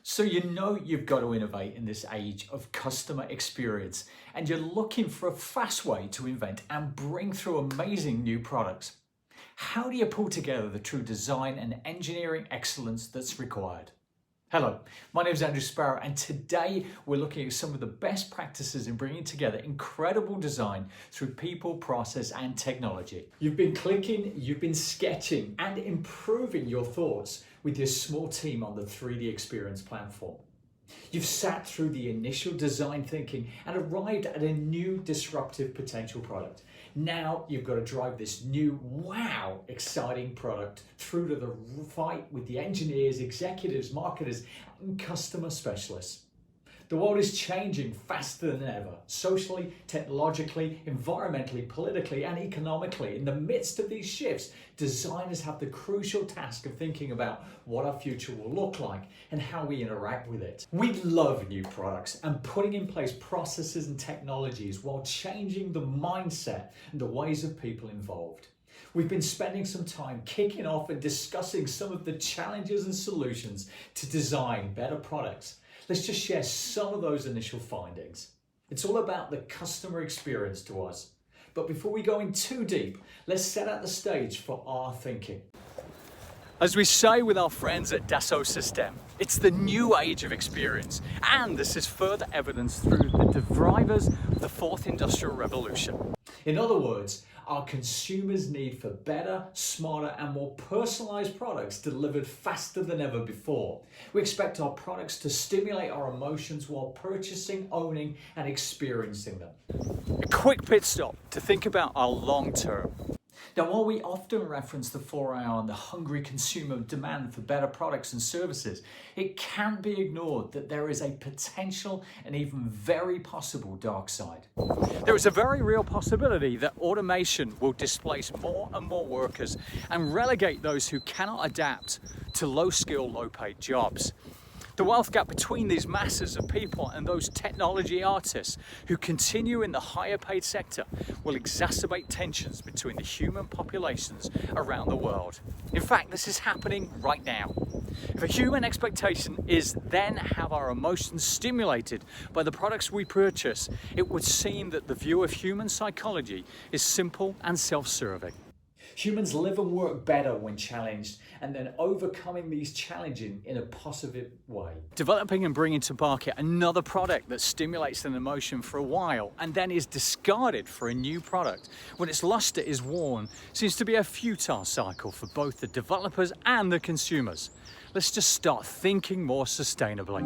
So you know you've got to innovate in this age of customer experience, and you're looking for a fast way to invent and bring through amazing new products. How do you pull together the true design and engineering excellence that's required? Hello, my name is Andrew Sparrow, and today we're looking at some of the best practices in bringing together incredible design through people, process, and technology. You've been clicking, you've been sketching, and improving your thoughts with your small team on the 3D Experience platform. You've sat through the initial design thinking and arrived at a new disruptive potential product. Now you've got to drive this new, wow, exciting product through to the fight with the engineers, executives, marketers, and customer specialists. The world is changing faster than ever, socially, technologically, environmentally, politically, and economically. In the midst of these shifts, designers have the crucial task of thinking about what our future will look like and how we interact with it. We love new products and putting in place processes and technologies while changing the mindset and the ways of people involved. We've been spending some time kicking off and discussing some of the challenges and solutions to design better products. Let's just share some of those initial findings. It's all about the customer experience to us. But before we go in too deep, let's set out the stage for our thinking. As we say with our friends at Dassault Systèmes, it's the new age of experience, and this is further evidenced through the drivers of the fourth industrial revolution. In other words, our consumers' need for better, smarter, and more personalized products delivered faster than ever before. We expect our products to stimulate our emotions while purchasing, owning, and experiencing them. A quick pit stop to think about our long term. Now, while we often reference the 4IR and the hungry consumer demand for better products and services, it can't be ignored that there is a potential and even very possible dark side. There is a very real possibility that automation will displace more and more workers and relegate those who cannot adapt to low-skill, low-paid jobs. The wealth gap between these masses of people and those technology artists who continue in the higher paid sector will exacerbate tensions between the human populations around the world. In fact, this is happening right now. If a human expectation is then have our emotions stimulated by the products we purchase, it would seem that the view of human psychology is simple and self-serving. Humans live and work better when challenged, and then overcoming these challenges in a positive way. Developing and bringing to market another product that stimulates an emotion for a while and then is discarded for a new product when its luster is worn seems to be a futile cycle for both the developers and the consumers. Let's just start thinking more sustainably.